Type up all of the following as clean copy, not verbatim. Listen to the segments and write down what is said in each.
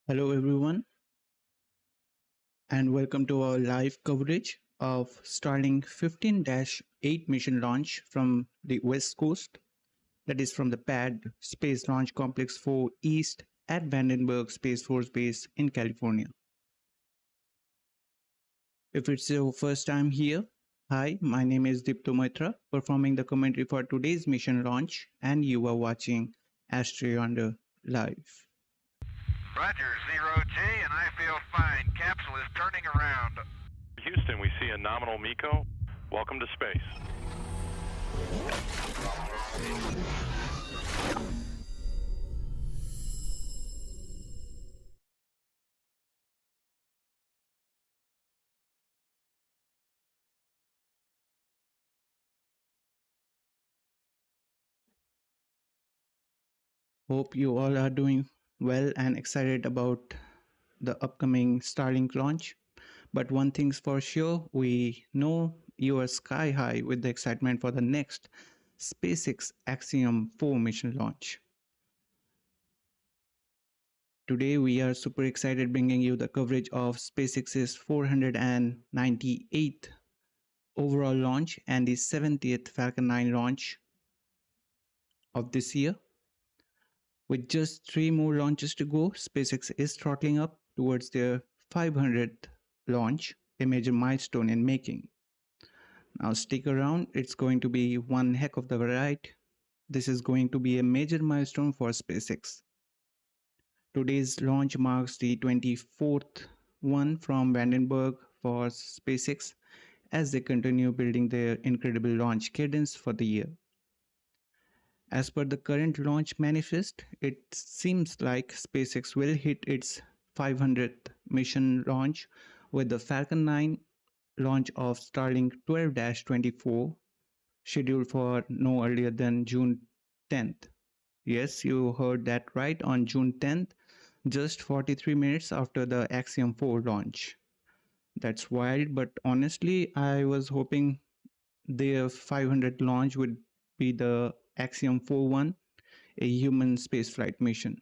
Hello, everyone, and welcome to our live coverage of Starlink 15-8 mission launch from the West Coast, that is from the PAD Space Launch Complex 4 East at Vandenberg Space Force Base in California. If it's your first time here, hi, my name is Dipta Maitra, performing the commentary for today's mission launch, and you are watching AstroYonder live. Roger, 0G, and I feel fine. Capsule is turning around. Houston, we see a nominal MECO. Welcome to space. Hope you all are doing well and excited about the upcoming Starlink launch. But one thing's for sure, we know you are sky high with the excitement for the next SpaceX Axiom 4 mission launch. Today we are super excited bringing you the coverage of SpaceX's 498th overall launch and the 70th Falcon 9 launch of this year. With just 3 more launches to go, SpaceX is throttling up towards their 500th launch, a major milestone in making. Now stick around, it's going to be one heck of the ride. This is going to be a major milestone for SpaceX. Today's launch marks the 24th one from Vandenberg for SpaceX as they continue building their incredible launch cadence for the year. As per the current launch manifest, it seems like SpaceX will hit its 500th mission launch with the Falcon 9 launch of Starlink 12-24 scheduled for no earlier than June 10th. Yes, you heard that right, on June 10th, just 43 minutes after the Axiom 4 launch. That's wild, but honestly, I was hoping their 500th launch would be the Axiom 4-1, a human spaceflight mission.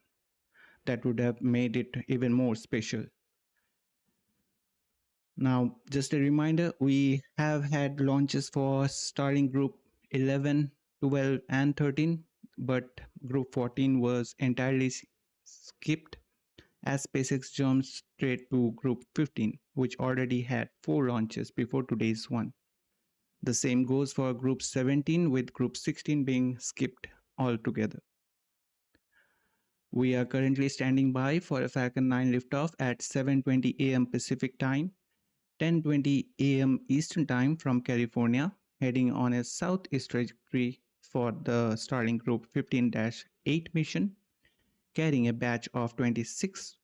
That would have made it even more special. Now, just a reminder, we have had launches for Starlink Group 11, 12, and 13, but Group 14 was entirely skipped as SpaceX jumped straight to Group 15, which already had 4 launches before today's one. The same goes for Group 17, with Group 16 being skipped altogether. We are currently standing by for a Falcon 9 liftoff at 7:20 a.m. Pacific Time, 10:20 a.m. Eastern Time from California, heading on a southeast trajectory for the Starlink Group 15-8 mission, carrying a batch of 26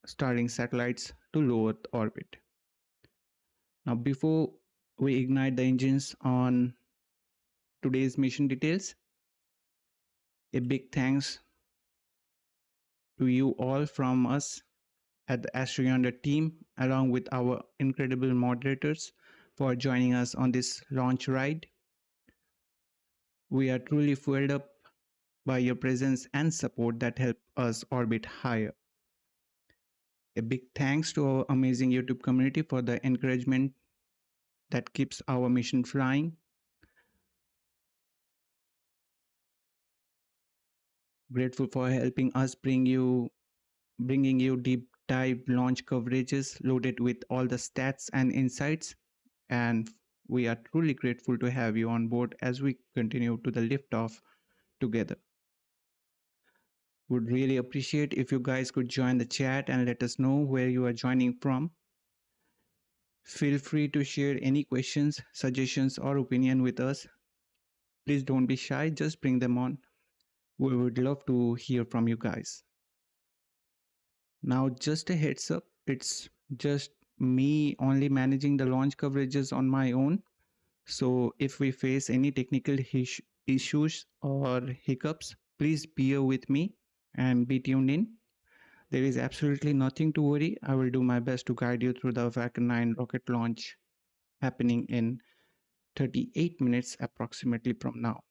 Starlink satellites to low Earth orbit. Now, before we ignite the engines on today's mission details, a big thanks to you all from us at the AstroYonder team, along with our incredible moderators, for joining us on this launch ride. We are truly fueled up by your presence and support that help us orbit higher. A big thanks to our amazing YouTube community for the encouragement that keeps our mission flying. Grateful for helping us bringing you deep dive launch coverages loaded with all the stats and insights, and we are truly grateful to have you on board as we continue to the liftoff together. Would really appreciate if you guys could join the chat and let us know where you are joining from. Feel free to share any questions, suggestions, or opinion with us. Please don't be shy, just bring them on. We would love to hear from you guys. Now, just a heads up, it's just me only managing the launch coverages on my own. So if we face any technical issues or hiccups, please bear with me and be tuned in. There is absolutely nothing to worry. I will do my best to guide you through the Falcon 9 rocket launch happening in 38 minutes approximately from now.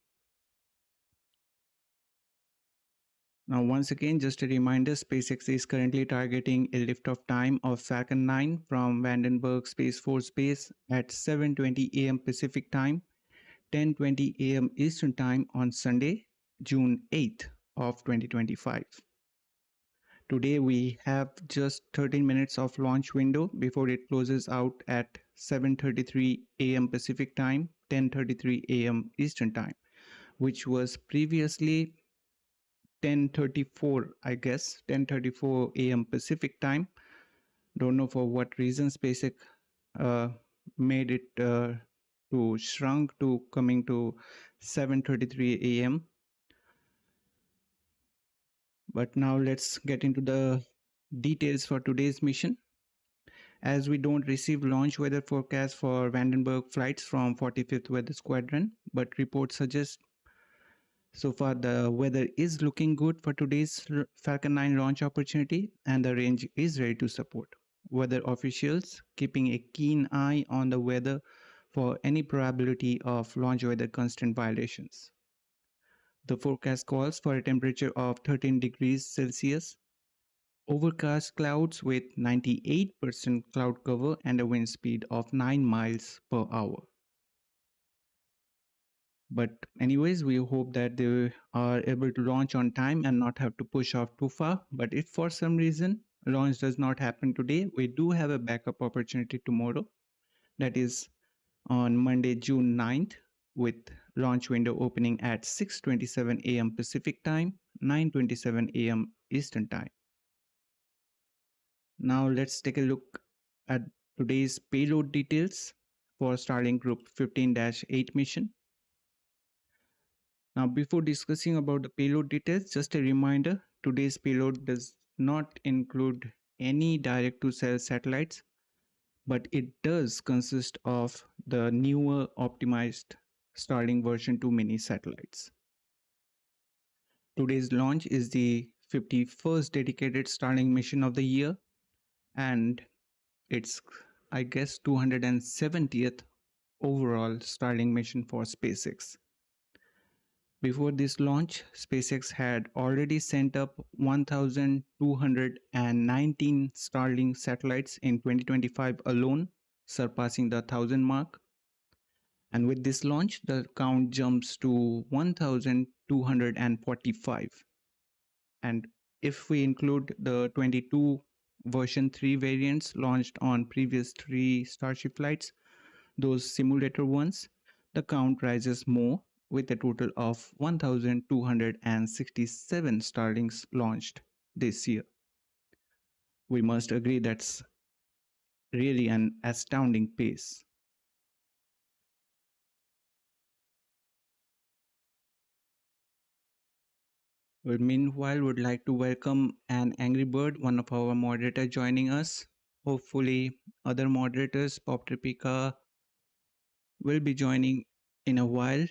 Now, once again, just a reminder, SpaceX is currently targeting a liftoff time of Falcon 9 from Vandenberg Space Force Base at 7:20 a.m. Pacific Time, 10:20 a.m. Eastern Time on Sunday, June 8th of 2025. Today we have just 13 minutes of launch window before it closes out at 7:33 a.m. Pacific Time, 10:33 a.m. Eastern Time, which was previously 10:34, I guess, 10:34 a.m. Pacific Time. Don't know for what reason SpaceX uh, made it to shrunk to coming to 7:33 a.m. But now let's get into the details for today's mission. As we don't receive launch weather forecast for Vandenberg flights from 45th Weather Squadron, but reports suggest so far the weather is looking good for today's Falcon 9 launch opportunity and the range is ready to support. Weather officials keeping a keen eye on the weather for any probability of launch weather constraint violations. The forecast calls for a temperature of 13 degrees Celsius, overcast clouds with 98% cloud cover and a wind speed of 9 miles per hour. But anyways, we hope that they are able to launch on time and not have to push off too far. But if for some reason launch does not happen today, we do have a backup opportunity tomorrow. That is on Monday, June 9th, with launch window opening at 6:27 a.m. Pacific Time, 9:27 a.m. Eastern Time. Now let's take a look at today's payload details for Starlink Group 15-8 mission. Now, before discussing about the payload details, just a reminder, today's payload does not include any direct-to-cell satellites, but it does consist of the newer optimized Starlink version 2 mini satellites. Today's launch is the 51st dedicated Starlink mission of the year, and it's, I guess, 270th overall Starlink mission for SpaceX. Before this launch, SpaceX had already sent up 1,219 Starlink satellites in 2025 alone, surpassing the 1,000 mark. And with this launch, the count jumps to 1,245. And if we include the 22 version 3 variants launched on previous 3 Starship flights, those simulator ones, the count rises more with a total of 1,267 Starlinks launched this year. We must agree that's really an astounding pace. Well, meanwhile, would like to welcome an Angry Bird, one of our moderators joining us. Hopefully, other moderators, Pop Tripika, will be joining in a while.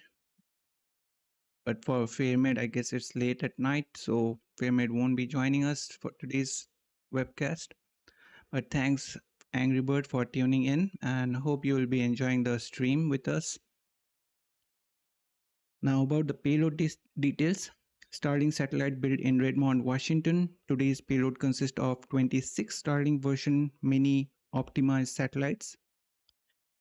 But for Fairmaid, I guess it's late at night, so Fairmaid won't be joining us for today's webcast. But thanks, Angry Bird, for tuning in, and hope you will be enjoying the stream with us. Now about the payload details. Starlink satellite built in Redmond, Washington. Today's payload consists of 26 Starlink version mini optimized satellites.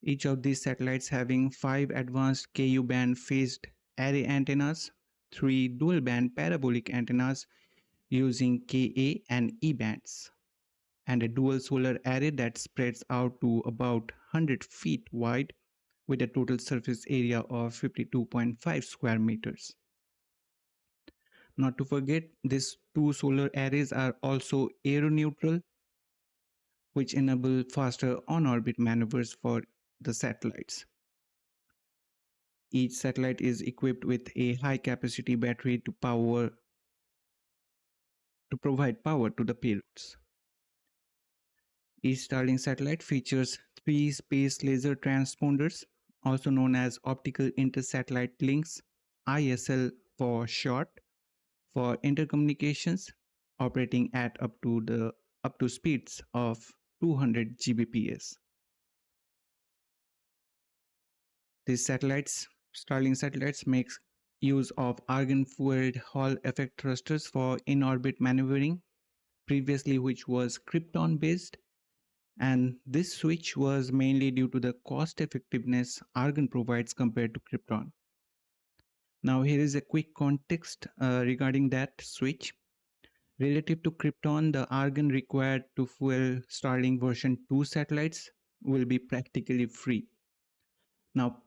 Each of these satellites having 5 advanced Ku band phased array antennas, 3 dual band parabolic antennas using Ka and E bands, and a dual solar array that spreads out to about 100 feet wide with a total surface area of 52.5 square meters. Not to forget, these 2 solar arrays are also aeroneutral, which enable faster on-orbit maneuvers for the satellites. Each satellite is equipped with a high-capacity battery to provide power to the payloads. Each Starlink satellite features 3 space laser transponders, also known as optical intersatellite links, ISL for short, for intercommunications, operating at up to speeds of 200 Gbps. These satellites, Starlink satellites, makes use of argon-fueled Hall effect thrusters for in-orbit maneuvering, previously which was Krypton-based, and this switch was mainly due to the cost effectiveness argon provides compared to Krypton. Now here is a quick context regarding that switch. Relative to Krypton, the argon required to fuel Starlink version 2 satellites will be practically free. Now,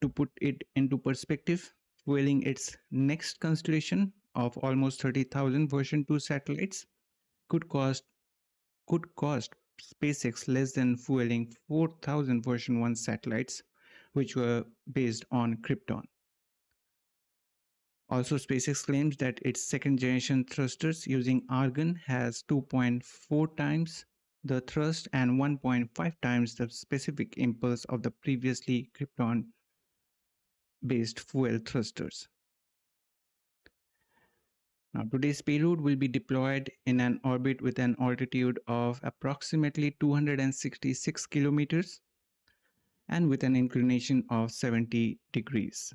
to put it into perspective, fueling its next constellation of almost 30,000 version 2 satellites could cost SpaceX less than fueling 4,000 version 1 satellites, which were based on Krypton. Also, SpaceX claims that its second generation thrusters using argon has 2.4 times the thrust and 1.5 times the specific impulse of the previously Krypton based fuel thrusters. Now, today's payload will be deployed in an orbit with an altitude of approximately 266 kilometers and with an inclination of 70 degrees.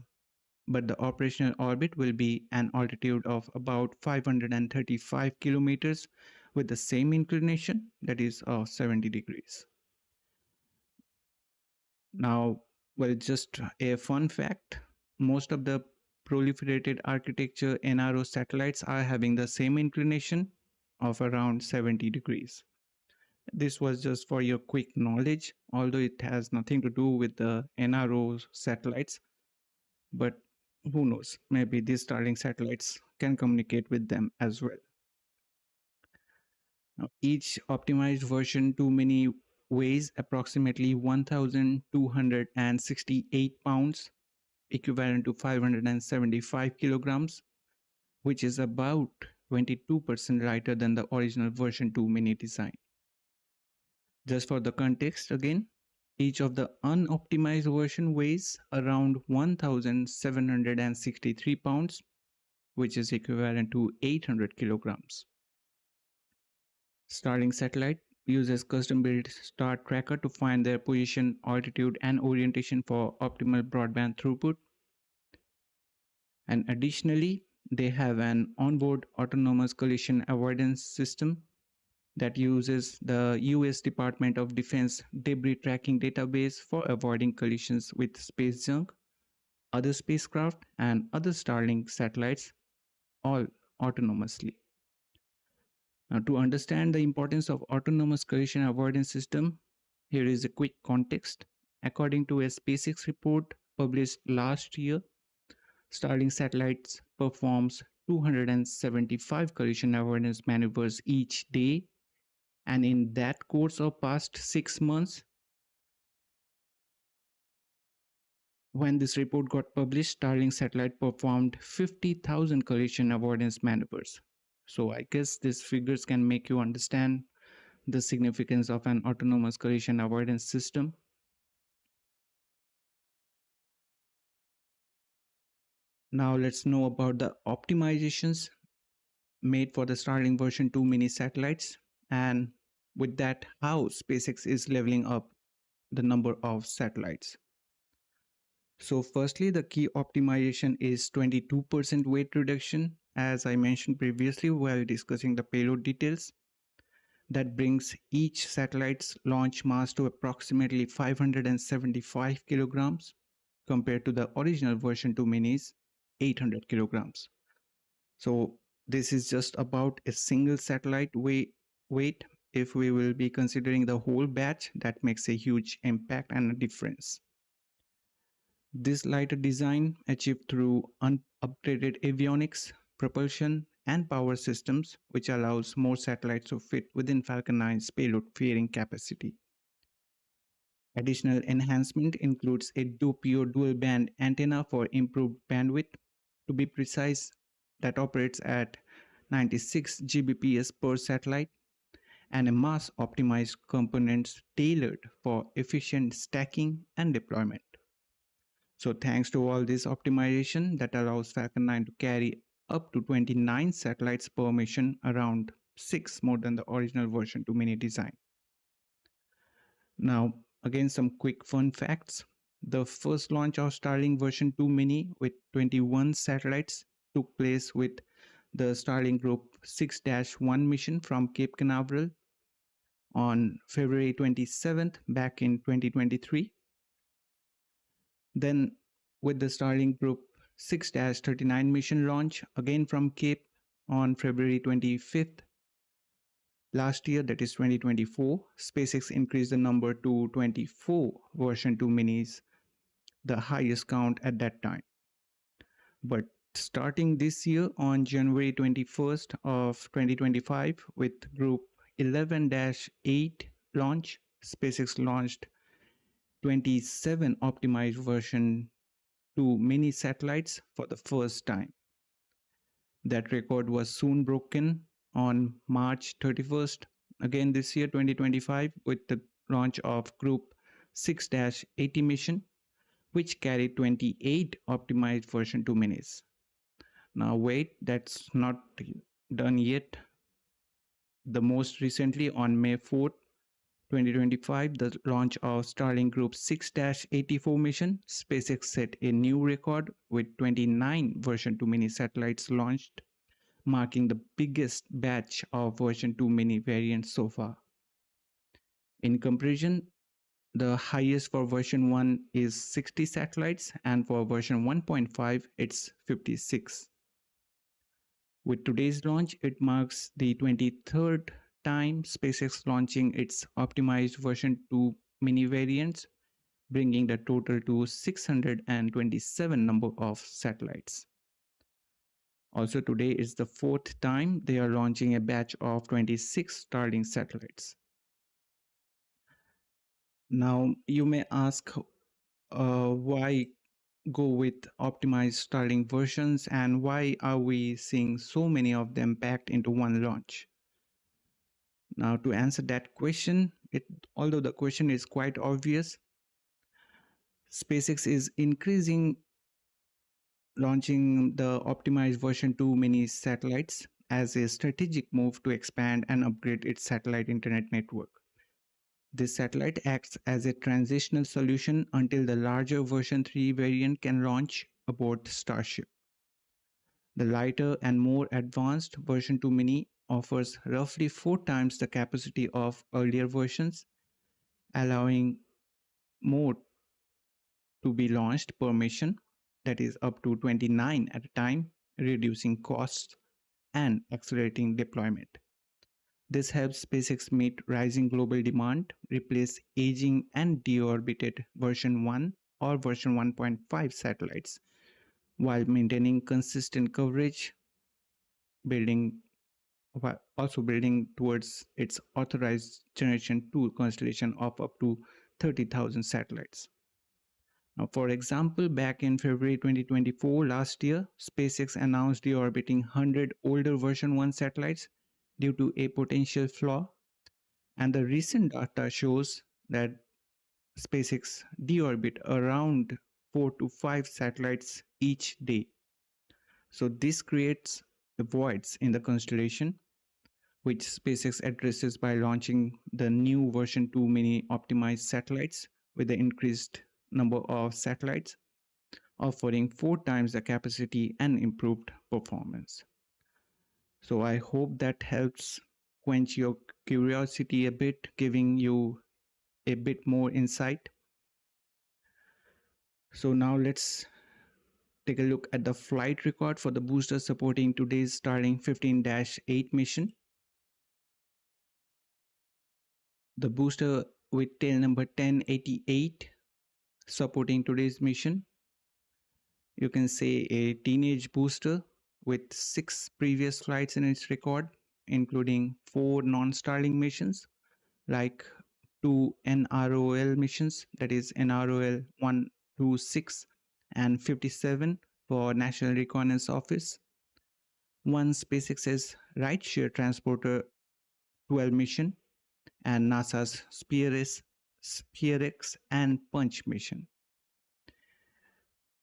But the operational orbit will be an altitude of about 535 kilometers with the same inclination, that is of 70 degrees. Now, well, just a fun fact, most of the proliferated architecture NRO satellites are having the same inclination of around 70 degrees. This was just for your quick knowledge, although it has nothing to do with the NRO satellites, but who knows, maybe these Starlink satellites can communicate with them as well. Now, each optimized version 2 mini weighs approximately 1,268 pounds, equivalent to 575 kilograms, which is about 22% lighter than the original version 2 mini design. Just for the context again, each of the unoptimized version weighs around 1,763 pounds, which is equivalent to 800 kilograms. Starlink satellite uses custom-built star tracker to find their position, altitude, and orientation for optimal broadband throughput. And additionally, they have an onboard autonomous collision avoidance system that uses the US Department of Defense debris tracking database for avoiding collisions with space junk, other spacecraft, and other Starlink satellites, all autonomously. Now, to understand the importance of autonomous collision avoidance system, here is a quick context. According to a SpaceX report published last year, Starlink satellites performs 275 collision avoidance maneuvers each day, and in that course of past 6 months, when this report got published, Starlink satellite performed 50,000 collision avoidance maneuvers. So I guess these figures can make you understand the significance of an autonomous collision avoidance system. Now let's know about the optimizations made for the Starlink version 2 mini satellites, and with that, how SpaceX is leveling up the number of satellites. So firstly, the key optimization is 22% weight reduction, as I mentioned previously while discussing the payload details. That brings each satellite's launch mass to approximately 575 kilograms compared to the original version 2 minis, 800 kilograms. So this is just about a single satellite weight. If we will be considering the whole batch, that makes a huge impact and a difference. This lighter design achieved through upgraded avionics, propulsion, and power systems, which allows more satellites to fit within Falcon 9's payload carrying capacity. Additional enhancement includes a Doppio dual-band antenna for improved bandwidth, to be precise, that operates at 96 Gbps per satellite, and a mass-optimized components tailored for efficient stacking and deployment. So thanks to all this optimization that allows Falcon 9 to carry up to 29 satellites per mission, around 6 more than the original version 2 mini design. Now, again, some quick fun facts. The first launch of Starlink version 2 Mini with 21 satellites took place with the Starlink Group 6-1 mission from Cape Canaveral on February 27th back in 2023. Then with the Starlink Group 6-39 mission launch again from Cape on February 25th. Last year, that is 2024, SpaceX increased the number to 24 version 2 minis, the highest count at that time. But starting this year on January 21st of 2025 with Group 11-8 launch, SpaceX launched 27 optimized version 2 mini satellites for the first time. That record was soon broken on March 31st, again this year 2025, with the launch of Group 6-80 mission, which carried 28 optimized version 2 minis. Now wait, that's not done yet. The most recently on May 4th, 2025, the launch of Starlink Group 6-84 mission, SpaceX set a new record with 29 version 2 mini satellites launched, marking the biggest batch of version 2 mini variants so far. In comparison, the highest for version 1 is 60 satellites, and for version 1.5, it's 56. With today's launch, it marks the 23rd time SpaceX launching its optimized version 2 mini variants, bringing the total to 627 number of satellites. Also today is the 4th time they are launching a batch of 26 Starlink satellites. Now you may ask why go with optimized Starlink versions and why are we seeing so many of them packed into one launch? Now to answer that question, although the question is quite obvious, SpaceX is launching the optimized version 2 mini satellites as a strategic move to expand and upgrade its satellite internet network. This satellite acts as a transitional solution until the larger version 3 variant can launch aboard Starship. The lighter and more advanced version 2 mini offers roughly 4 times the capacity of earlier versions, allowing more to be launched per mission, that is up to 29 at a time, reducing costs and accelerating deployment. This helps SpaceX meet rising global demand, replace aging and deorbited version 1 or version 1.5 satellites, while maintaining consistent coverage, also building towards its authorized Generation 2 constellation of up to 30,000 satellites. Now, for example, back in February 2024, last year, SpaceX announced deorbiting 100 older version 1 satellites due to a potential flaw, and the recent data shows that SpaceX deorbit around 4 to 5 satellites each day. So this creates voids in the constellation, which SpaceX addresses by launching the new version 2 mini optimized satellites with the increased number of satellites, offering 4 times the capacity and improved performance. So I hope that helps quench your curiosity a bit, giving you a bit more insight. So now let's take a look at the flight record for the booster supporting today's Starlink 15-8 mission. The booster with tail number 1088 supporting today's mission. You can say a teenage booster with 6 previous flights in its record, including 4 non-Starlink missions like 2 NROL missions, that is NROL 126 and 57 for National Reconnaissance Office, 1 SpaceX's Rideshare Transporter 12 mission, and NASA's SpaceX and Punch mission.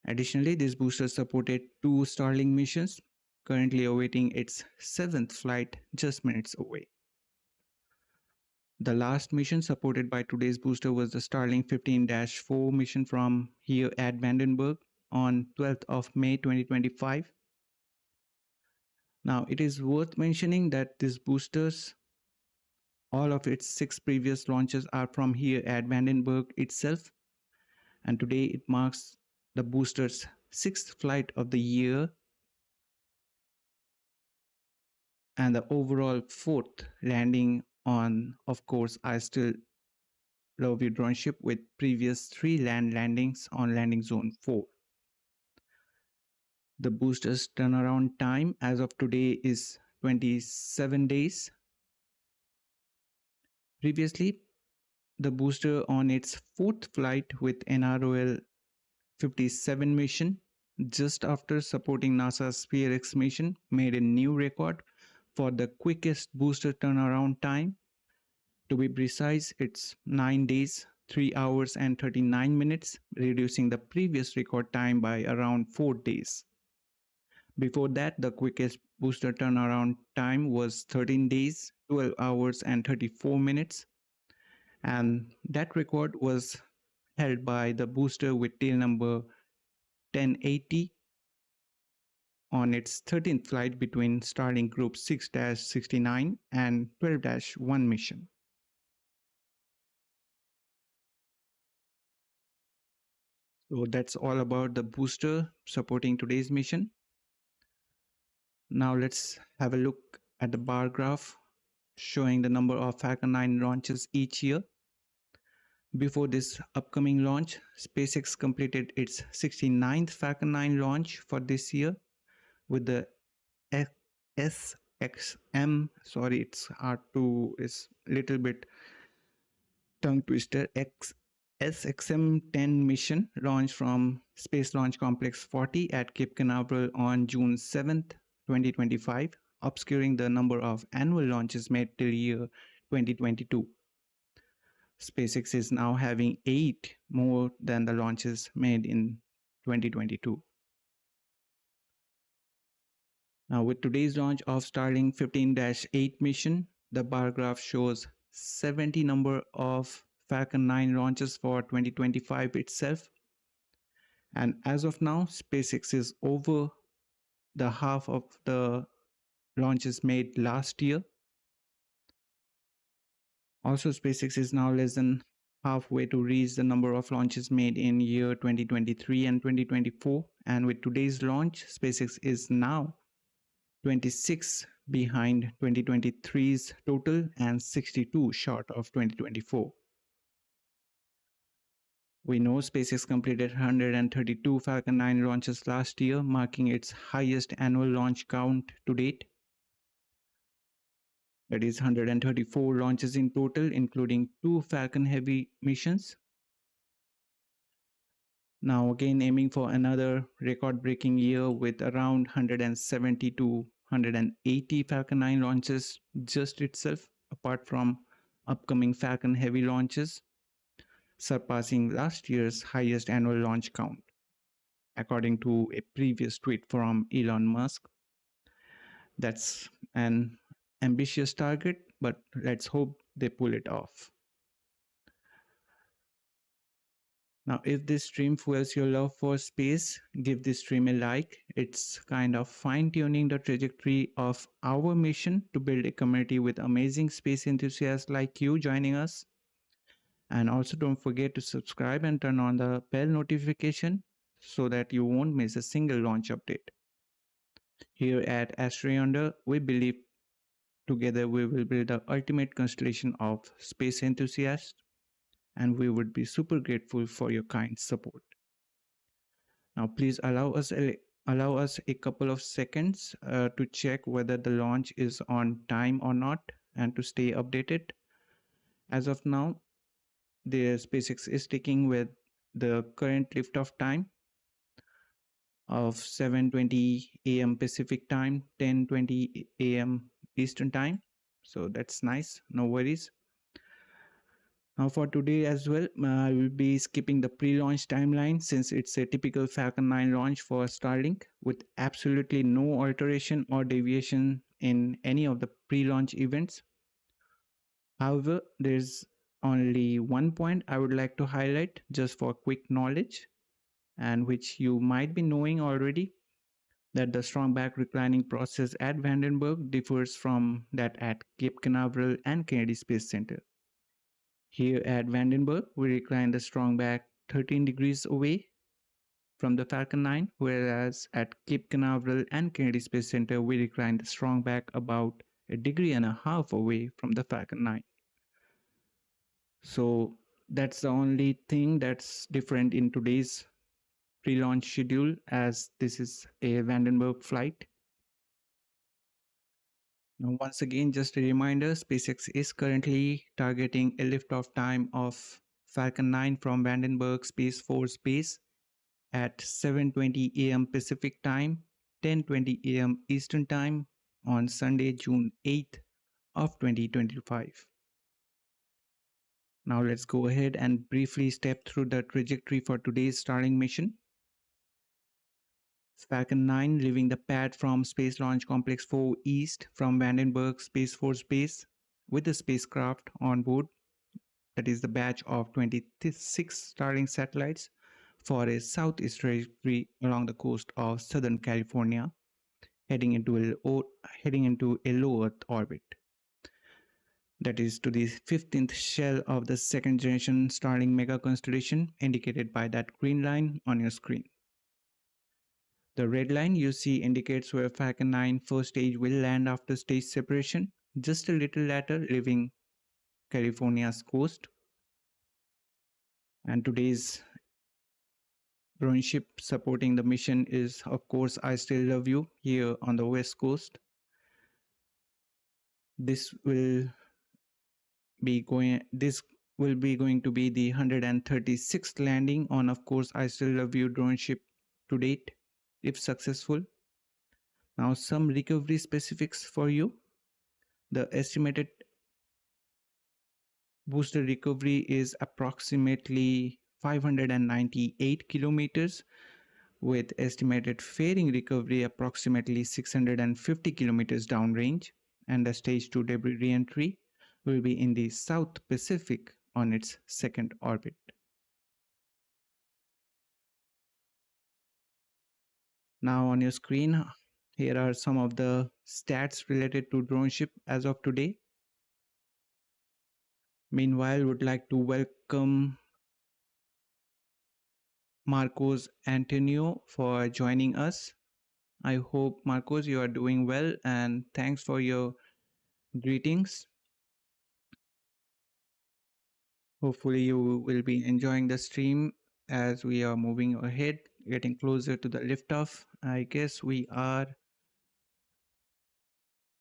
Additionally, this booster supported 2 Starlink missions, currently awaiting its 7th flight just minutes away. The last mission supported by today's booster was the Starlink 15-4 mission from here at Vandenberg on 12th of May 2025. Now, it is worth mentioning that these boosters, all of its 6 previous launches are from here at Vandenberg itself, and today it marks the booster's 6th flight of the year and the overall 4th landing on, of course, I still love you droneship with previous 3 land landings on landing zone 4. The booster's turnaround time as of today is 27 days. Previously, the booster on its 4th flight with NROL 57 mission, just after supporting NASA's SpaceX mission, made a new record for the quickest booster turnaround time. To be precise, it's 9 days, 3 hours and 39 minutes, reducing the previous record time by around 4 days. Before that, the quickest booster turnaround time was 13 days, 12 hours and 34 minutes, and that record was held by the booster with tail number 1080 on its 13th flight between Starlink Group 6-69 and 12-1 mission. So that's all about the booster supporting today's mission. Now let's have a look at the bar graph showing the number of Falcon 9 launches each year. Before this upcoming launch, SpaceX completed its 69th Falcon 9 launch for this year with the SXM, sorry, it's hard to, it's little bit tongue twister, SXM-10 mission launched from Space Launch Complex 40 at Cape Canaveral on June 7th, 2025, obscuring the number of annual launches made till year 2022. SpaceX is now having 8 more than the launches made in 2022. Now, with today's launch of Starlink 15-8 mission, the bar graph shows 70 number of Falcon 9 launches for 2025 itself. And as of now, SpaceX is over the half of the launches made last year. Also, SpaceX is now less than halfway to reach the number of launches made in year 2023 and 2024. And with today's launch, SpaceX is now 26 behind 2023's total and 62 short of 2024. We know SpaceX completed 132 Falcon 9 launches last year, marking its highest annual launch count to date. That is 134 launches in total, including 2 Falcon Heavy missions. Now again aiming for another record-breaking year with around 170 to 180 Falcon 9 launches just itself, apart from upcoming Falcon Heavy launches, surpassing last year's highest annual launch count, according to a previous tweet from Elon Musk. That's an ambitious target, but let's hope they pull it off. Now, if this stream fuels your love for space, give this stream a like. It's kind of fine-tuning the trajectory of our mission to build a community with amazing space enthusiasts like you joining us. And also don't forget to subscribe and turn on the bell notification so that you won't miss a single launch update. Here at AstroYonder, we believe together we will build the ultimate constellation of space enthusiasts, and we would be super grateful for your kind support. Now, please allow us a couple of seconds to check whether the launch is on time or not and to stay updated. As of now, the SpaceX is sticking with the current liftoff time of 7:20 a.m. Pacific time, 10:20 a.m. Eastern time. So that's nice, no worries. Now for today as well, I will be skipping the pre-launch timeline since it's a typical Falcon 9 launch for Starlink with absolutely no alteration or deviation in any of the pre-launch events. However, there's only one point I would like to highlight just for quick knowledge, and which you might be knowing already, that the strong back reclining process at Vandenberg differs from that at Cape Canaveral and Kennedy Space Center. Here at Vandenberg, we recline the strong back 13 degrees away from the Falcon 9, whereas at Cape Canaveral and Kennedy Space Center, we recline the strong back about a degree and a half away from the Falcon 9. So that's the only thing that's different in today's pre-launch schedule, as this is a Vandenberg flight. Now, once again, just a reminder, SpaceX is currently targeting a liftoff time of Falcon 9 from Vandenberg Space Force Base at 7:20 a.m. Pacific Time, 10:20 a.m. Eastern Time on Sunday, June 8th of 2025. Now let's go ahead and briefly step through the trajectory for today's Starlink mission. Falcon 9 leaving the pad from Space Launch Complex 4 East from Vandenberg Space Force Base with the spacecraft on board, that is the batch of 26 Starlink satellites, for a southeast trajectory along the coast of Southern California, heading into a low Earth orbit. That is to the 15th shell of the second generation Starlink mega constellation, indicated by that green line on your screen. The red line you see indicates where Falcon 9 first stage will land after stage separation, just a little later, leaving California's coast. And today's drone ship supporting the mission is, of course, I Still Love You here on the west coast. This will be going to be the 136th landing on, of course, I Still Love You drone ship to date, if successful. Now, some recovery specifics for you. The estimated booster recovery is approximately 598 kilometers, with estimated fairing recovery approximately 650 kilometers downrange, and the stage 2 debris reentry will be in the South Pacific on its second orbit. Now on your screen, here are some of the stats related to drone ship as of today. Meanwhile, would like to welcome Marcos Antonio for joining us. I hope, Marcos, you are doing well, and thanks for your greetings. Hopefully you will be enjoying the stream as we are moving ahead, getting closer to the liftoff. I guess we are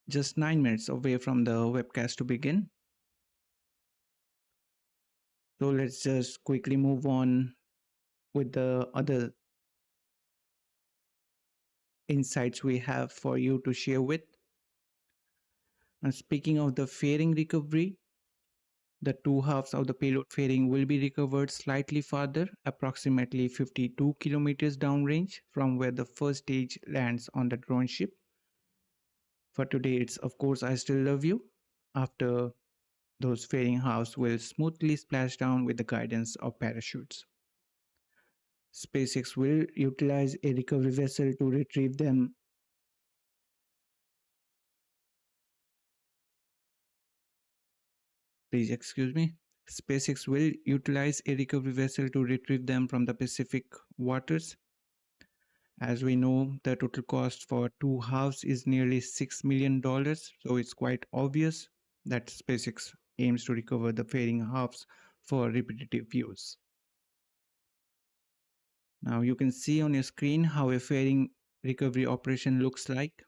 just 9 minutes away from the webcast to begin. So let's just quickly move on with the other insights we have for you to share with. And speaking of the fairing recovery, the two halves of the payload fairing will be recovered slightly farther, approximately 52 kilometers downrange from where the first stage lands on the drone ship. For today, it's of course I Still Love You. After those fairing halves will smoothly splash down with the guidance of parachutes. SpaceX will utilize a recovery vessel to retrieve them. Please excuse me. SpaceX will utilize a recovery vessel to retrieve them from the Pacific waters. As we know, the total cost for two halves is nearly $6 million, so it's quite obvious that SpaceX aims to recover the fairing halves for repetitive use. Now you can see on your screen how a fairing recovery operation looks like.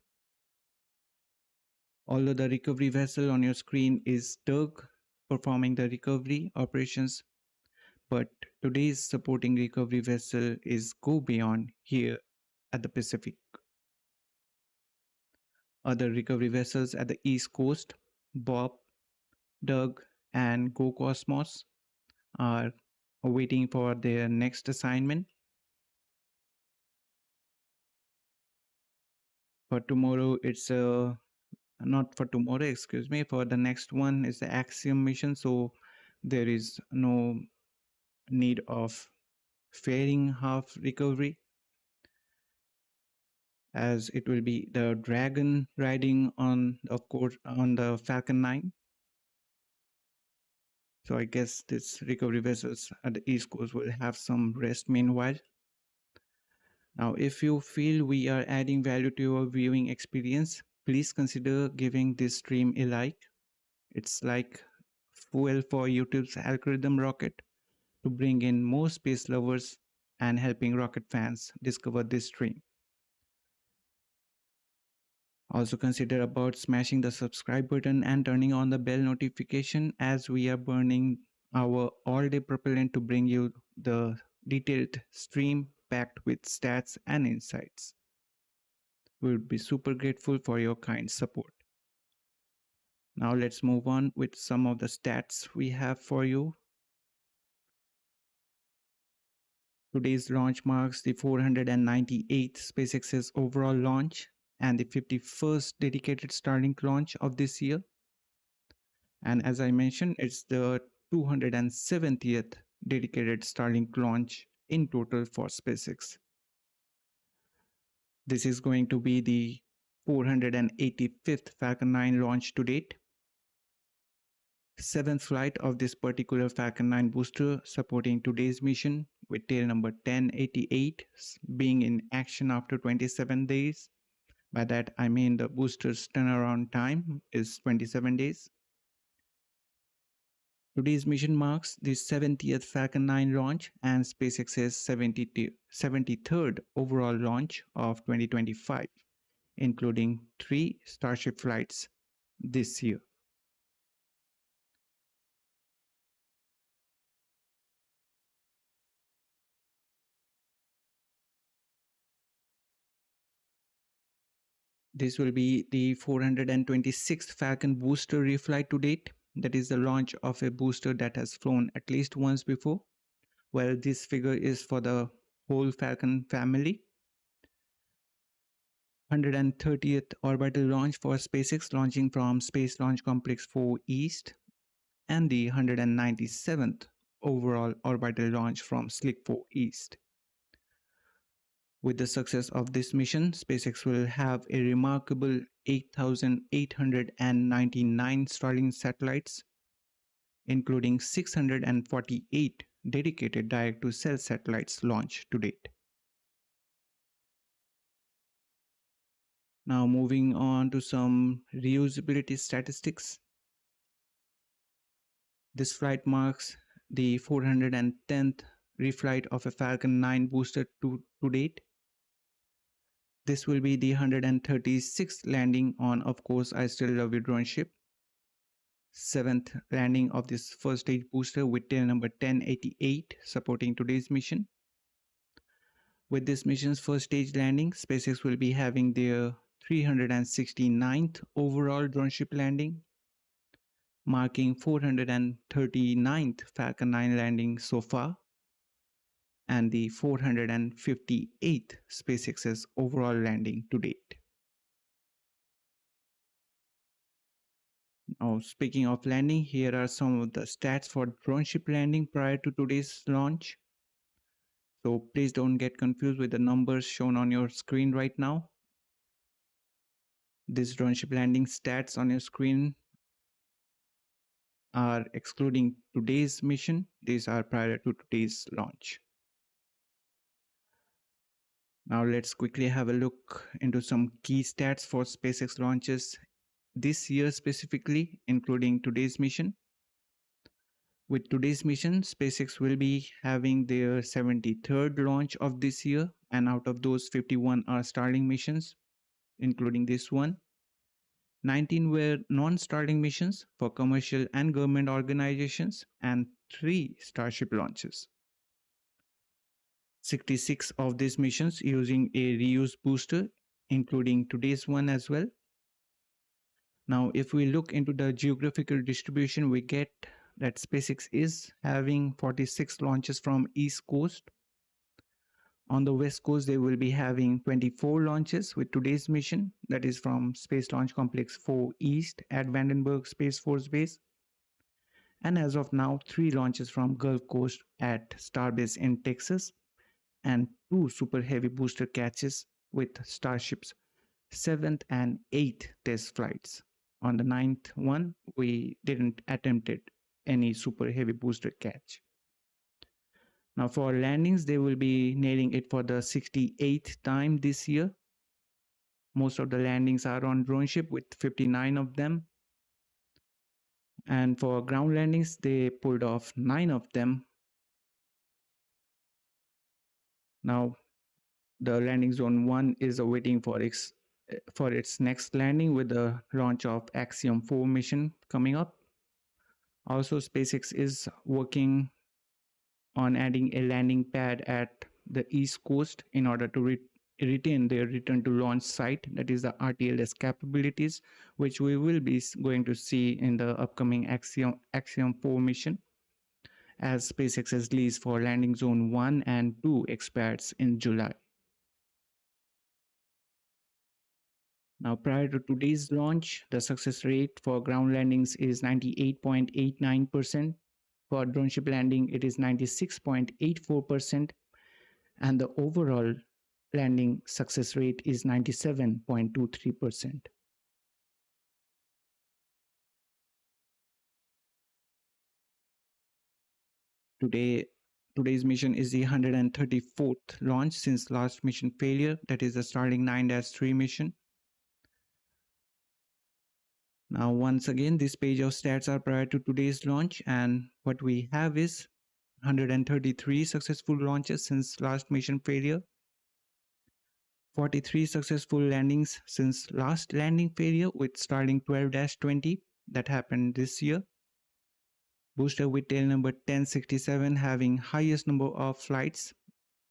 Although the recovery vessel on your screen is Doug performing the recovery operations, but today's supporting recovery vessel is Go Beyond here at the Pacific. Other recovery vessels at the East Coast, Bob, Doug, and Go Cosmos, are waiting for their next assignment. For tomorrow, it's a not for tomorrow, excuse me, for the next one is the Axiom mission. So there is no need of fairing half recovery, as it will be the Dragon riding on, of course, on the Falcon 9. So I guess this recovery vessels at the East Coast will have some rest meanwhile. Now, if you feel we are adding value to your viewing experience, please consider giving this stream a like. It's like fuel for YouTube's algorithm rocket to bring in more space lovers and helping rocket fans discover this stream. Also consider about smashing the subscribe button and turning on the bell notification, as we are burning our all-day propellant to bring you the detailed stream packed with stats and insights. We would be super grateful for your kind support. Now let's move on with some of the stats we have for you. Today's launch marks the 498th SpaceX's overall launch and the 51st dedicated Starlink launch of this year. And as I mentioned, it's the 270th dedicated Starlink launch in total for SpaceX. This is going to be the 485th Falcon 9 launch to date. Seventh flight of this particular Falcon 9 booster supporting today's mission, with tail number 1088 being in action after 27 days. By that I mean the booster's turnaround time is 27 days. Today's mission marks the 70th Falcon 9 launch and SpaceX's 73rd overall launch of 2025, including 3 Starship flights this year. This will be the 426th Falcon booster reflight to date. That is the launch of a booster that has flown at least once before. Well, this figure is for the whole Falcon family. 130th orbital launch for SpaceX, launching from Space Launch Complex 4 East, and the 197th overall orbital launch from Slick 4 East. With the success of this mission, SpaceX will have a remarkable 8,899 Starlink satellites, including 648 dedicated direct-to-cell satellites launched to date. Now moving on to some reusability statistics. This flight marks the 410th reflight of a Falcon 9 booster to date. This will be the 136th landing on, of course, I Still Love You drone ship. 7th landing of this first stage booster with tail number 1088 supporting today's mission. With this mission's first stage landing, SpaceX will be having their 369th overall drone ship landing, marking 439th Falcon 9 landing so far, and the 458th SpaceX's overall landing to date. Now, speaking of landing, here are some of the stats for drone ship landing prior to today's launch. So please don't get confused with the numbers shown on your screen right now. These drone ship landing stats on your screen are excluding today's mission. These are prior to today's launch. Now let's quickly have a look into some key stats for SpaceX launches this year specifically, including today's mission. With today's mission, SpaceX will be having their 73rd launch of this year, and out of those 51 are Starlink missions, including this one. 19 were non-Starlink missions for commercial and government organizations, and 3 Starship launches. 66 of these missions using a reuse booster, including today's one as well. Now, if we look into the geographical distribution, we get that SpaceX is having 46 launches from East Coast, On the West Coast, they will be having 24 launches with today's mission, that is from Space Launch Complex 4 East at Vandenberg Space Force Base. And as of now, 3 launches from Gulf Coast at Starbase in Texas, and 2 Super Heavy booster catches with Starship's 7th and 8th test flights. On the 9th one, we didn't attempt any Super Heavy booster catch. Now for landings, they will be nailing it for the 68th time this year. Most of the landings are on droneship with 59 of them. And for ground landings, they pulled off 9 of them. Now the landing zone 1 is awaiting for its next landing with the launch of Axiom 4 mission coming up. Also, SpaceX is working on adding a landing pad at the East Coast in order to retain their return to launch site, that is the RTLS capabilities, which we will be going to see in the upcoming Axiom 4 mission, as SpaceX's lease for landing zone 1 and 2 expires in July. Now, prior to today's launch, the success rate for ground landings is 98.89%. For droneship landing, it is 96.84%, and the overall landing success rate is 97.23%. Today's mission is the 134th launch since last mission failure, that is the Starlink 9-3 mission. Now, once again, this page of stats are prior to today's launch, and what we have is 133 successful launches since last mission failure, 43 successful landings since last landing failure with Starlink 12-20 that happened this year. Booster with tail number 1067 having highest number of flights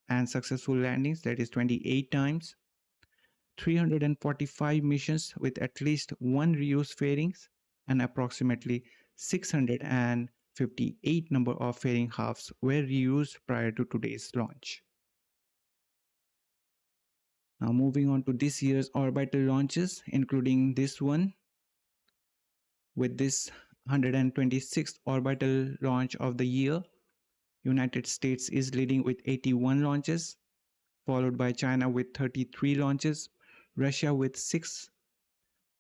and successful landings, that is 28 times. 345 missions with at least one reuse fairings, and approximately 658 number of fairing halves were reused prior to today's launch. Now moving on to this year's orbital launches, including this one. With this 126th orbital launch of the year, United States is leading with 81 launches, followed by China with 33 launches, Russia with 6,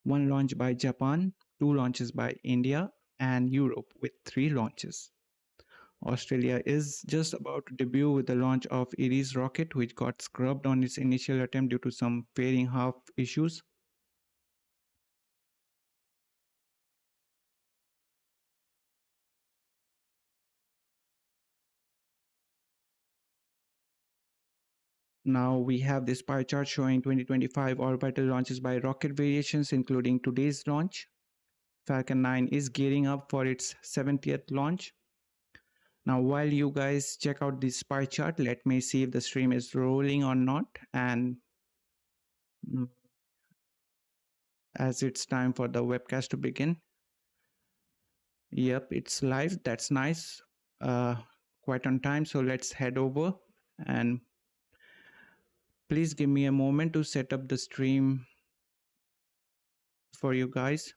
1 launch by Japan, 2 launches by India, and Europe with 3 launches. Australia is just about to debut with the launch of Ares rocket, which got scrubbed on its initial attempt due to some fairing half issues. Now we have this pie chart showing 2025 orbital launches by rocket variations, including today's launch. Falcon 9 is gearing up for its 70th launch. Now, while you guys check out this pie chart, let me see if the stream is rolling or not. And as it's time for the webcast to begin. Yep, it's live. That's nice. Quite on time. So let's head over, and please give me a moment to set up the stream for you guys.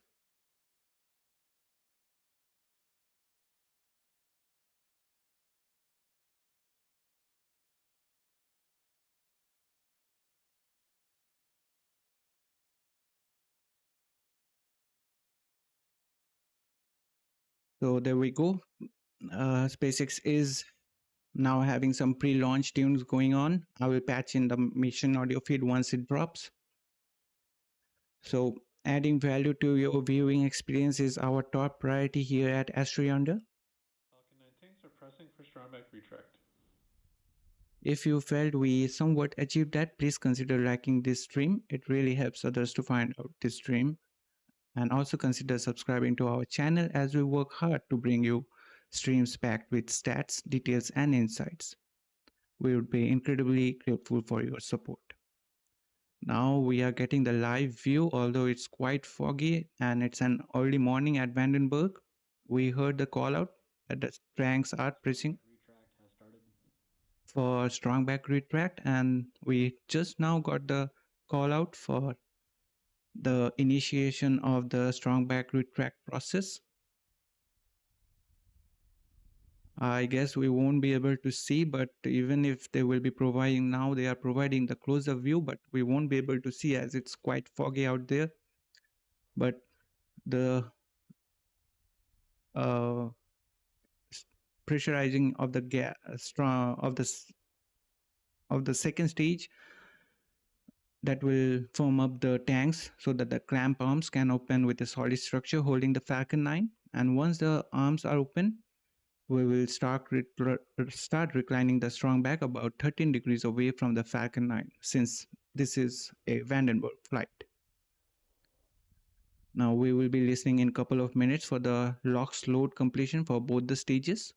So there we go. SpaceX is now having some pre-launch tunes going on. I will patch in the mission audio feed once it drops. So adding value to your viewing experience is our top priority here at AstroYonder. Falcon 9 tanks are pressing for Stromback retract. If you felt we somewhat achieved that, please consider liking this stream. It really helps others to find out this stream. And also consider subscribing to our channel as we work hard to bring you streams packed with stats, details, and insights. We would be incredibly grateful for your support. Now we are getting the live view, although it's quite foggy and it's an early morning at Vandenberg. We heard the call out that the cranks are pressing. Retract has started. for strong back retract, and we just now got the call out for the initiation of the strong back retract process. I guess we won't be able to see, but even if they will be providing now, they are providing the closer view, but we won't be able to see as it's quite foggy out there. But the uh, pressurizing of the gas strong of the second stage that will firm up the tanks so that the clamp arms can open with a solid structure holding the Falcon 9. And once the arms are open, we will start reclining the strong back about 13 degrees away from the Falcon 9 since this is a Vandenberg flight. Now we will be listening in a couple of minutes for the LOX load completion for both the stages.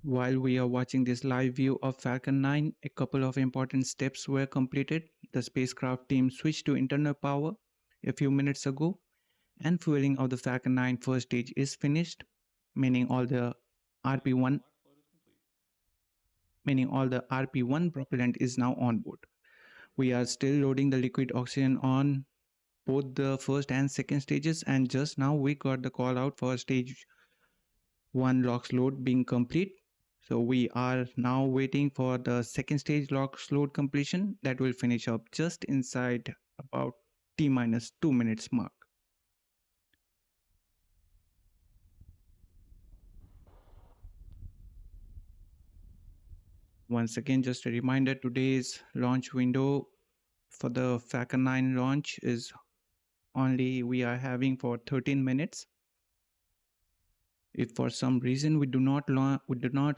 While we are watching this live view of Falcon 9, a couple of important steps were completed. The spacecraft team switched to internal power a few minutes ago, and fueling of the Falcon 9 first stage is finished, meaning all the RP1 propellant is now on board. We are still loading the liquid oxygen on both the first and second stages, and just now we got the call out for stage 1 LOX load being complete. So we are now waiting for the second stage LOX load completion that will finish up just inside about T-minus 2 minutes mark. Once again, just a reminder, today's launch window for the Falcon 9 launch is only we are having for 13 minutes. If for some reason we do not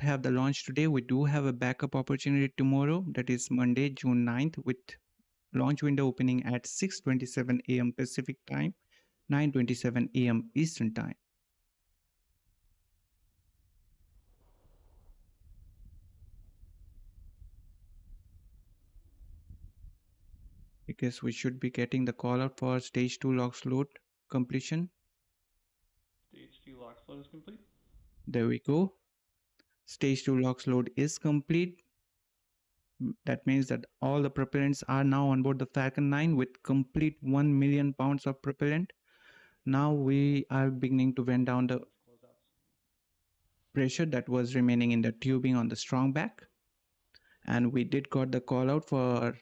have the launch today, we do have a backup opportunity tomorrow, that is Monday, June 9th, with launch window opening at 6:27 a.m. Pacific time, 9:27 a.m. Eastern time. I guess we should be getting the call out for stage 2 LOX load completion. Stage 2 LOX load is complete. There we go. Stage 2 LOX load is complete. That means that all the propellants are now on board the Falcon 9 with complete 1 million pounds of propellant. Now we are beginning to vent down the pressure that was remaining in the tubing on the strong back. And we did got the call out for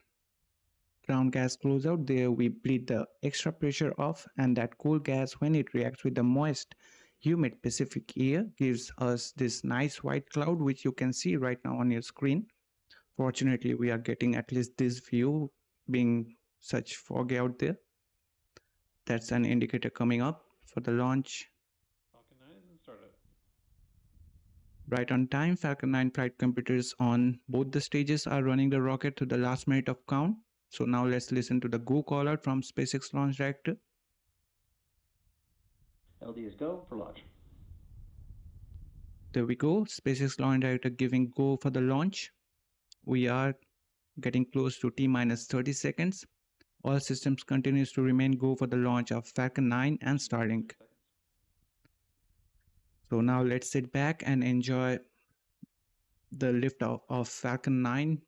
ground gas closeout. There we bleed the extra pressure off, and that cool gas, when it reacts with the moist humid Pacific air, gives us this nice white cloud which you can see right now on your screen. Fortunately, we are getting at least this view, being such foggy out there. That's an indicator coming up for the launch. Falcon 9 is in startup. Right on time, Falcon 9 flight computers on both the stages are running the rocket to the last minute of count. So now let's listen to the go call out from SpaceX launch director. LD is go for launch. There we go. SpaceX launch director giving go for the launch. We are getting close to T-minus 30 seconds. All systems continues to remain go for the launch of Falcon 9 and Starlink. So now let's sit back and enjoy the liftoff of Falcon 9.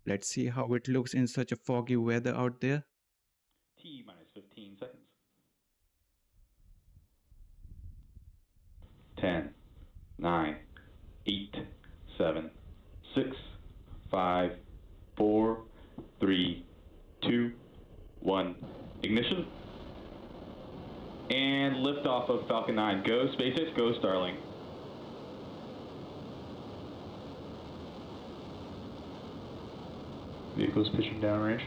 Let's see how it looks in such a foggy weather out there. T-minus 15 seconds. 10, 9, 8, 7, 6, 5, 4, 3, 2, 1. Ignition. And liftoff of Falcon 9. Go SpaceX, go Starlink. Vehicles pitching downrange.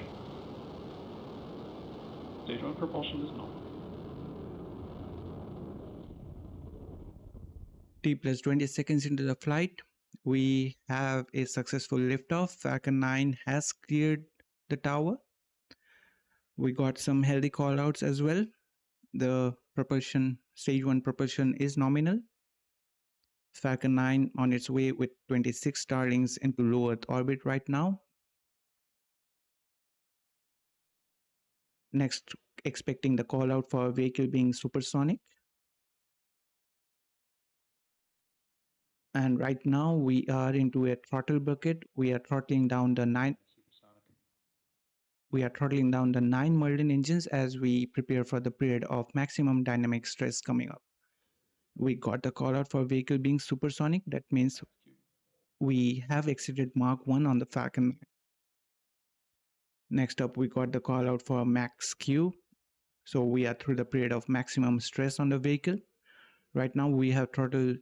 Stage 1 propulsion is normal. T plus 20 seconds into the flight, we have a successful liftoff. Falcon 9 has cleared the tower. We got some healthy callouts as well. The propulsion, stage 1 propulsion is nominal. Falcon 9 on its way with 26 Starlinks into low Earth orbit right now. Next, expecting the call out for a vehicle being supersonic. And right now we are into a throttle bucket. We are throttling down the nine Merlin engines as we prepare for the period of maximum dynamic stress coming up. We got the call out for vehicle being supersonic. That means we have exceeded Mach 1 on the Falcon. Next up, we got the call out for max Q. So we are through the period of maximum stress on the vehicle. Right now, we have throttled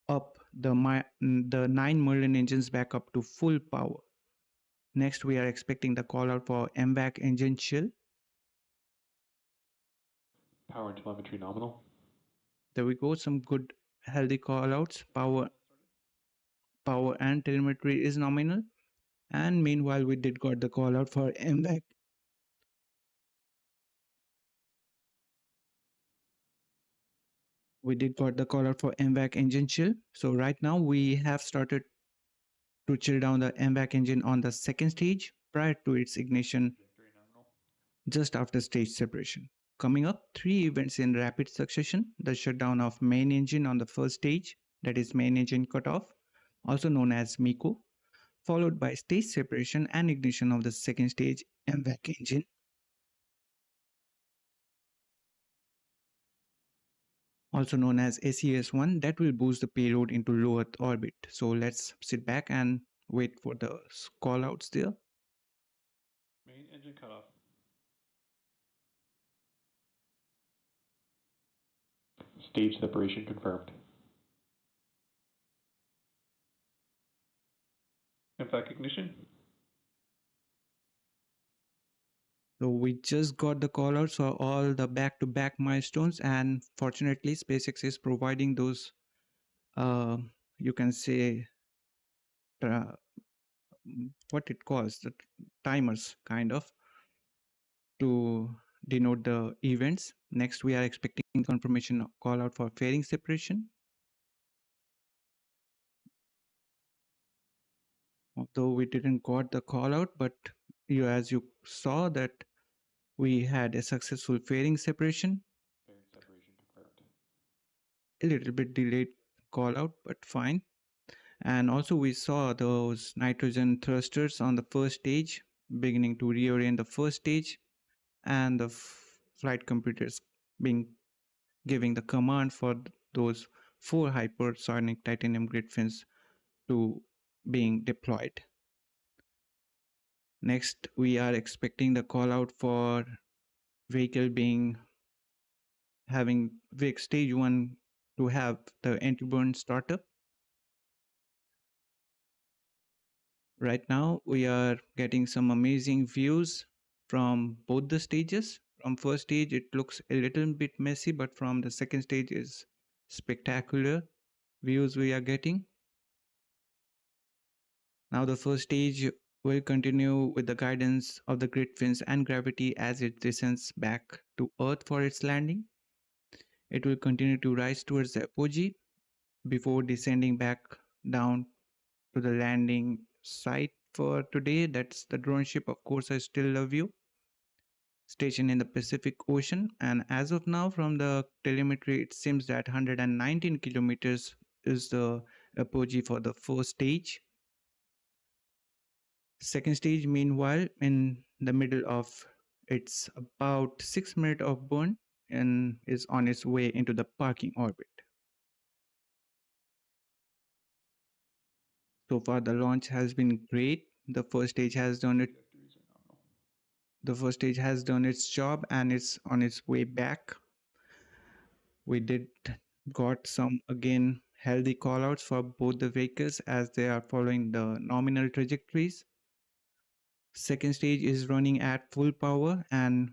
up the 9 Merlin engines back up to full power. Next, we are expecting the call out for MVAC engine chill. Power and telemetry nominal. There we go, some good healthy call outs. Power and telemetry is nominal. And meanwhile, we did got the call out for MVAC. We did got the call out for MVAC engine chill. So right now we have started to chill down the MVAC engine on the second stage prior to its ignition just after stage separation. Coming up, 3 events in rapid succession: the shutdown of main engine on the first stage, that is main engine cutoff, also known as MECO, followed by stage separation and ignition of the second stage MVAC engine. Also known as ACS1, that will boost the payload into low Earth orbit. So let's sit back and wait for the call outs there. Main engine cutoff. Stage separation confirmed. MVAC ignition. So we just got the call outs for all the back-to-back milestones, and fortunately SpaceX is providing those you can say what it calls the timers kind of to denote the events. Next, we are expecting confirmation call out for fairing separation. Although we didn't got the call out, but as you saw that we had a successful fairing separation. Fairing separation confirmed. A little bit delayed call out, but fine. And also we saw those nitrogen thrusters on the first stage beginning to reorient the first stage, and the flight computers giving the command for those 4 hypersonic titanium grid fins to being deployed. Next, we are expecting the call out for vehicle having stage 1 to have the anti-burn startup. Right now, we are getting some amazing views from both the stages. From first stage, it looks a little bit messy, but from the second stage is spectacular views we are getting. Now the first stage will continue with the guidance of the grid fins and gravity as it descends back to Earth for its landing. It will continue to rise towards the apogee before descending back down to the landing site for today. That's the drone ship, Of Course I Still Love You, stationed in the Pacific Ocean. And as of now, from the telemetry, it seems that 119 kilometers is the apogee for the first stage. Second stage, meanwhile, in the middle of its about 6 minutes of burn and is on its way into the parking orbit. So far, the launch has been great. The first stage has done it. The first stage has done its job and it's on its way back. We did got some again healthy callouts for both the vehicles as they are following the nominal trajectories. Second stage is running at full power and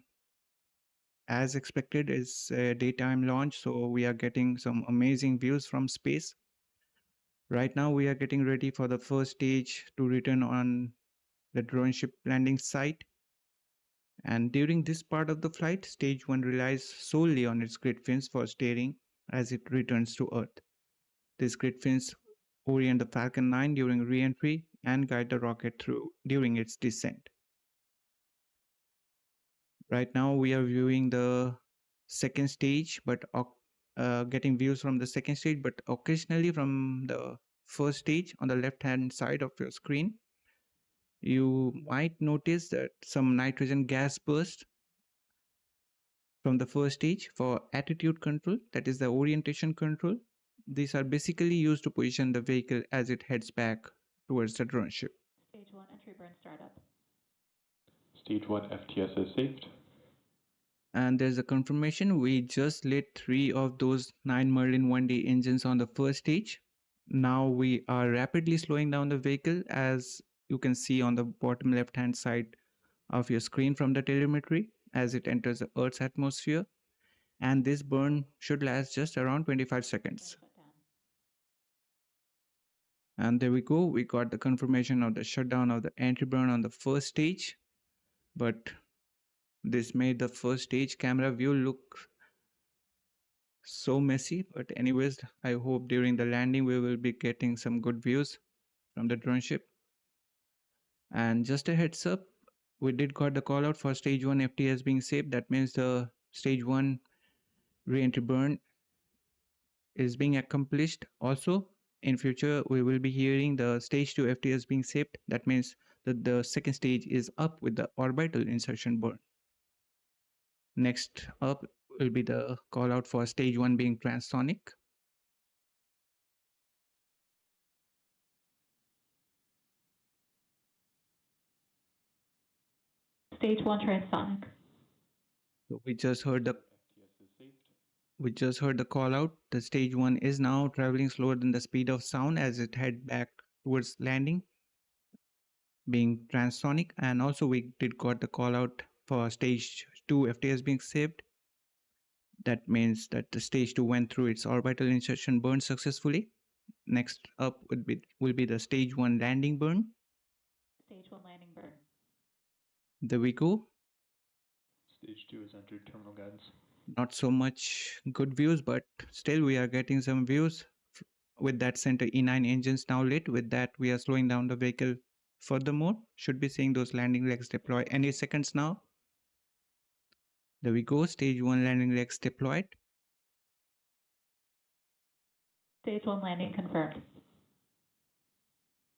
as expected is a daytime launch, so we are getting some amazing views from space. Right now we are getting ready for the first stage to return on the drone ship landing site. And during this part of the flight, stage 1 relies solely on its grid fins for steering as it returns to Earth. These grid fins orient the Falcon 9 during re-entry and guide the rocket through during its descent. Right now we are viewing the second stage, but getting views from the second stage, but occasionally from the first stage on the left hand side of your screen, you might notice that some nitrogen gas burst from the first stage for attitude control, that is the orientation control. These are basically used to position the vehicle as it heads back towards the drone ship. Stage 1 entry burn startup. Stage 1 FTS is saved. And there's a confirmation. We just lit 3 of those 9 Merlin 1D engines on the first stage. Now we are rapidly slowing down the vehicle, as you can see on the bottom left hand side of your screen from the telemetry as it enters the Earth's atmosphere. And this burn should last just around 25 seconds. And there we go. We got the confirmation of the shutdown of the entry burn on the first stage. But this made the first stage camera view look so messy. But anyways, I hope during the landing we will be getting some good views from the drone ship. And just a heads up, we did got the call out for stage 1 FTS being saved. That means the stage 1 re-entry burn is being accomplished. Also, in future we will be hearing the stage 2 FTS being saved. That means that the second stage is up with the orbital insertion burn. Next up will be the call out for stage 1 being transonic. Stage 1 transonic. So we just heard the FTS is saved. call out. The stage 1 is now traveling slower than the speed of sound as it head back towards landing, being transonic. And also we did got the call out for stage 2 FTS being saved. That means that the stage 2 went through its orbital insertion burn successfully. Next up will be the stage 1 landing burn. Stage 1 landing burn. There we go. Stage 2 is entered terminal guidance. Not so much good views, but still we are getting some views with that center E9 engines now lit. With that, we are slowing down the vehicle furthermore. Should be seeing those landing legs deploy any seconds now. There we go. Stage 1 landing legs deployed. Stage 1 landing confirmed.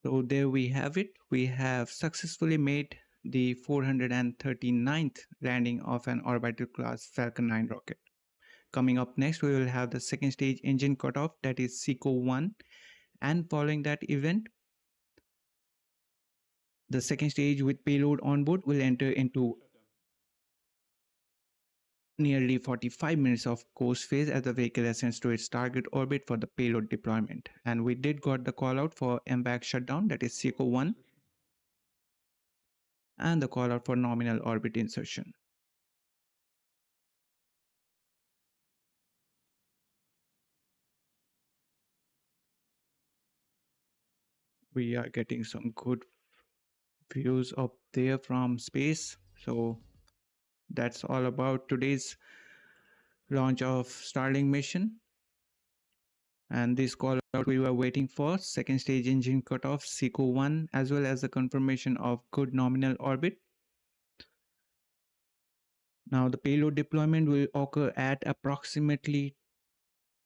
So there we have it. We have successfully made the 439th landing of an orbital class Falcon 9 rocket. Coming up next, we will have the second stage engine cutoff, that is SECO 1. And following that event, the second stage with payload on board will enter into nearly 45 minutes of course phase as the vehicle ascends to its target orbit for the payload deployment. And we did got the call out for MVAC shutdown, that is SECO 1, and the call out for nominal orbit insertion. We are getting some good views up there from space. So that's all about today's launch of Starlink mission. And this call out we were waiting for, second stage engine cutoff SECO 1, as well as the confirmation of good nominal orbit. Now the payload deployment will occur at approximately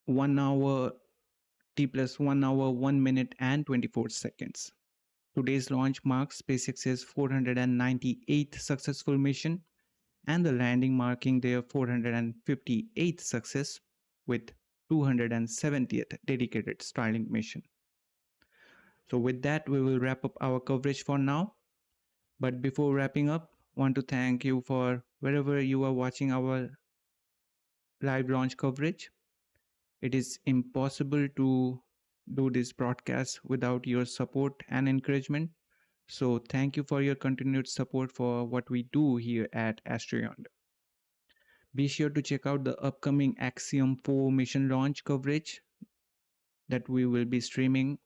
1 hour T plus 1 hour 1 minute and 24 seconds. Today's launch marks SpaceX's 498th successful mission and the landing marking their 458th success with 270th dedicated Starlink mission. So with that, we will wrap up our coverage for now. But before wrapping up, want to thank you for wherever you are watching our live launch coverage. It is impossible to do this broadcast without your support and encouragement. So thank you for your continued support for what we do here at AstroYonder. Be sure to check out the upcoming Axiom 4 mission launch coverage that we will be streaming.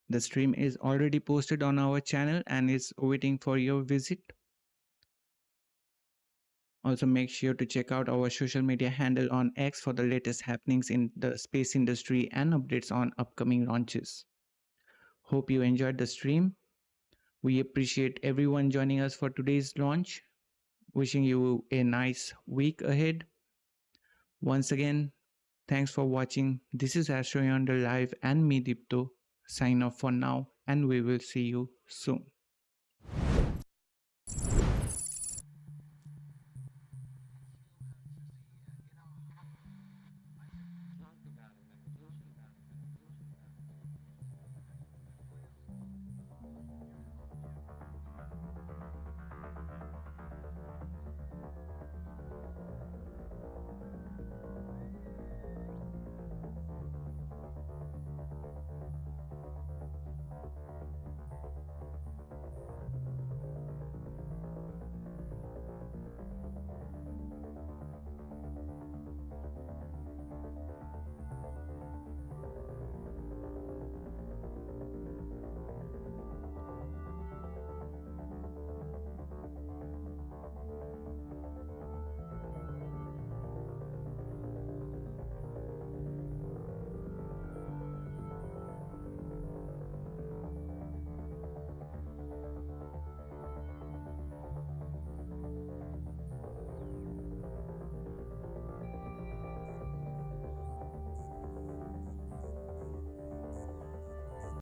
The stream is already posted on our channel and is waiting for your visit. Also, make sure to check out our social media handle on X for the latest happenings in the space industry and updates on upcoming launches. Hope you enjoyed the stream. We appreciate everyone joining us for today's launch. Wishing you a nice week ahead. Once again, thanks for watching. This is AstroYonder Live and me, Dipta. Sign off for now, and we will see you soon.